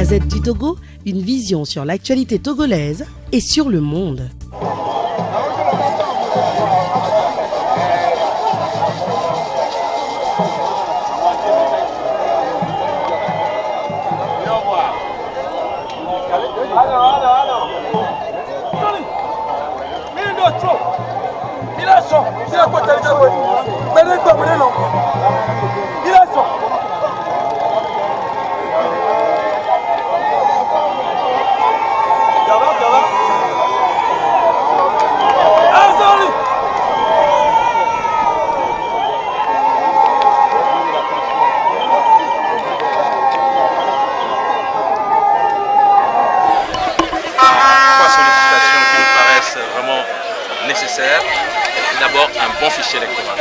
Gazette du Togo, une vision sur l'actualité togolaise et sur le monde. Nécessaire. D'abord, un bon fichier électoral.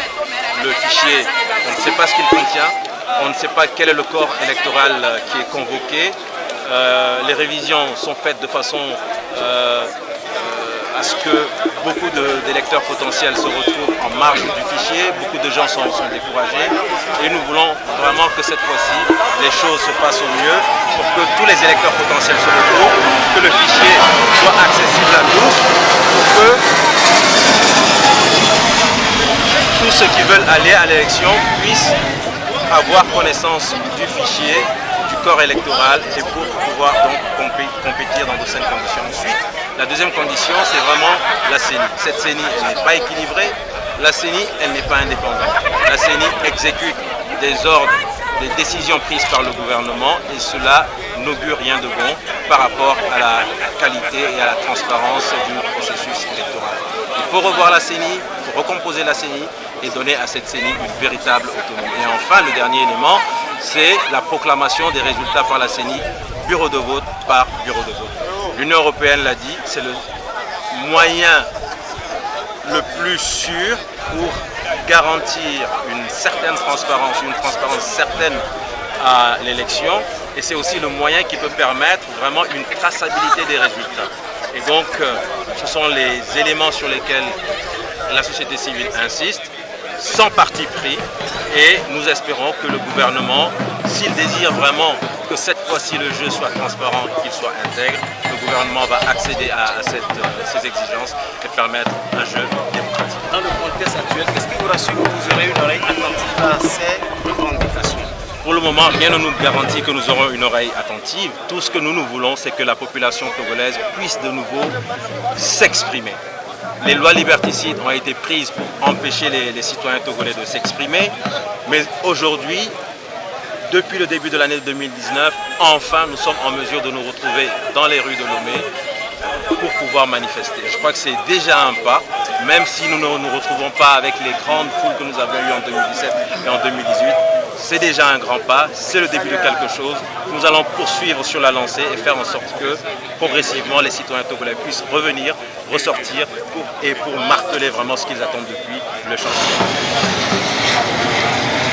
Le fichier, on ne sait pas ce qu'il contient, on ne sait pas quel est le corps électoral qui est convoqué. Les révisions sont faites de façon à ce que beaucoup d'électeurs potentiels se retrouvent en marge du fichier. Beaucoup de gens sont découragés et nous voulons vraiment que cette fois-ci, les choses se passent au mieux pour que tous les électeurs potentiels se retrouvent, que le fichier soit accessible à tous, pour que tous ceux qui veulent aller à l'élection puissent avoir connaissance du fichier, du corps électoral et pour pouvoir donc compétir dans de saines conditions. Ensuite, la deuxième condition, c'est vraiment la CENI. Cette CENI, elle n'est pas équilibrée. La CENI, elle n'est pas indépendante. La CENI exécute des ordres, des décisions prises par le gouvernement et cela n'augure rien de bon par rapport à la qualité et à la transparence du processus électoral. Il faut revoir la CENI, il faut recomposer la CENI et donner à cette CENI une véritable autonomie. Et enfin, le dernier élément, c'est la proclamation des résultats par la CENI, bureau de vote par bureau de vote. L'Union européenne l'a dit, c'est le moyen le plus sûr pour garantir une certaine transparence, une transparence certaine à l'élection. Et c'est aussi le moyen qui peut permettre vraiment une traçabilité des résultats. Et donc, ce sont les éléments sur lesquels la société civile insiste, sans parti pris. Et nous espérons que le gouvernement, s'il désire vraiment que cette fois-ci le jeu soit transparent, qu'il soit intègre, le gouvernement va accéder à ces exigences et permettre un jeu démocratique. Dans le contexte actuel, qu'est-ce qui vous rassure que vous aurez une oreille attentive à ces revendications? Pour le moment, rien ne nous garantit que nous aurons une oreille attentive. Tout ce que nous voulons, c'est que la population togolaise puisse de nouveau s'exprimer. Les lois liberticides ont été prises pour empêcher les citoyens togolais de s'exprimer. Mais aujourd'hui, depuis le début de l'année 2019, enfin nous sommes en mesure de nous retrouver dans les rues de Lomé pour pouvoir manifester. Je crois que c'est déjà un pas, même si nous ne nous retrouvons pas avec les grandes foules que nous avions eues en 2017 et en 2018. C'est déjà un grand pas, c'est le début de quelque chose. Nous allons poursuivre sur la lancée et faire en sorte que progressivement les citoyens togolais puissent revenir, ressortir pour marteler vraiment ce qu'ils attendent depuis le changement.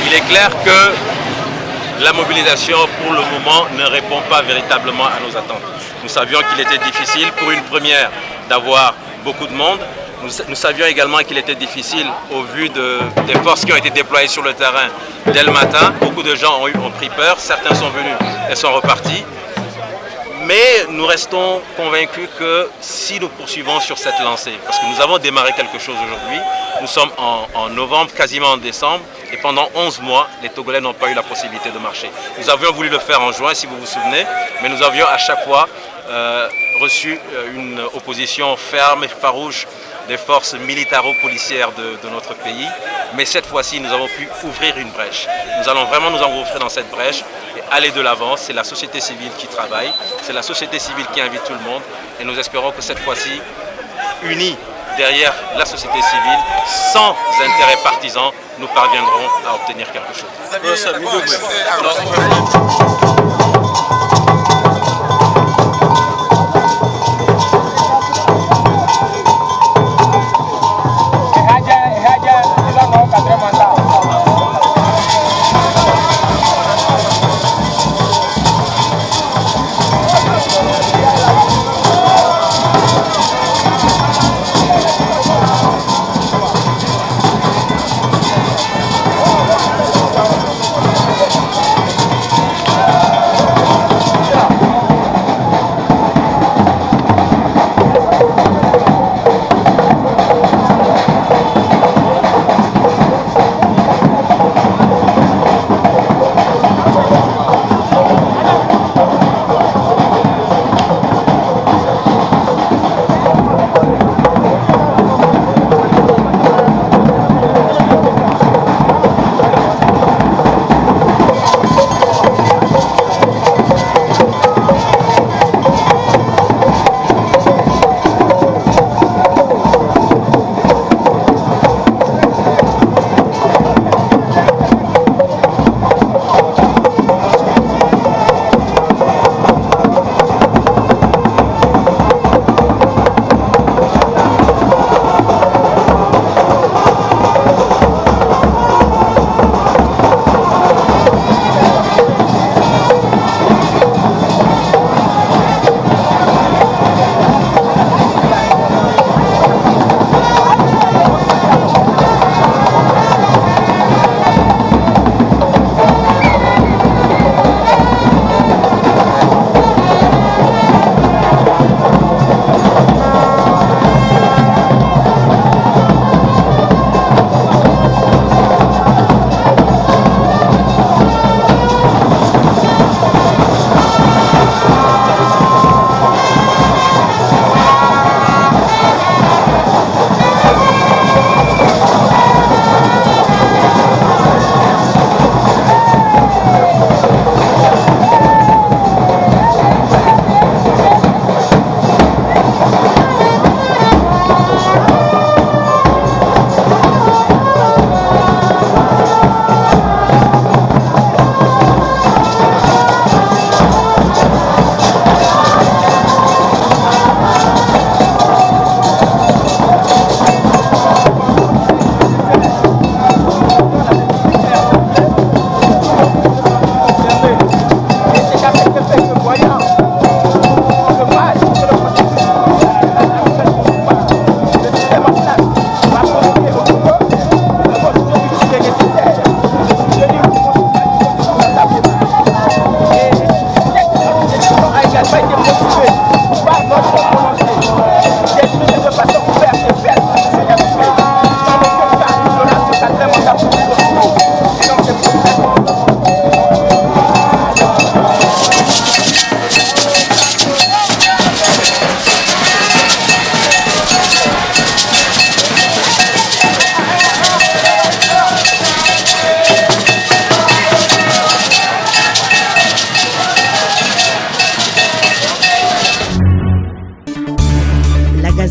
Il est clair que la mobilisation pour le moment ne répond pas véritablement à nos attentes. Nous savions qu'il était difficile pour une première d'avoir beaucoup de monde. Nous savions également qu'il était difficile au vu des forces qui ont été déployées sur le terrain dès le matin. Beaucoup de gens ont pris peur, certains sont venus et sont repartis. Mais nous restons convaincus que si nous poursuivons sur cette lancée, parce que nous avons démarré quelque chose aujourd'hui, nous sommes en novembre, quasiment en décembre, et pendant 11 mois, les Togolais n'ont pas eu la possibilité de marcher. Nous avions voulu le faire en juin, si vous vous souvenez, mais nous avions à chaque fois reçu une opposition ferme et farouche des forces militaro-policières de notre pays. Mais cette fois-ci, nous avons pu ouvrir une brèche. Nous allons vraiment nous engouffrer dans cette brèche et aller de l'avant. C'est la société civile qui travaille, c'est la société civile qui invite tout le monde. Et nous espérons que cette fois-ci, unis derrière la société civile, sans intérêt partisan, nous parviendrons à obtenir quelque chose.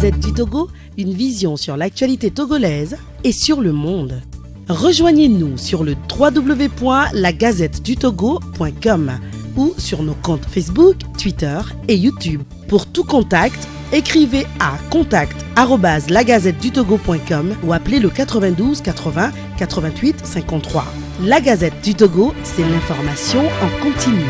Gazette du Togo, une vision sur l'actualité togolaise et sur le monde. Rejoignez-nous sur le www.lagazettedutogo.com ou sur nos comptes Facebook, Twitter et YouTube. Pour tout contact, écrivez à contact@lagazettedutogo.com ou appelez le 92 80 88 53. La Gazette du Togo, c'est l'information en continu.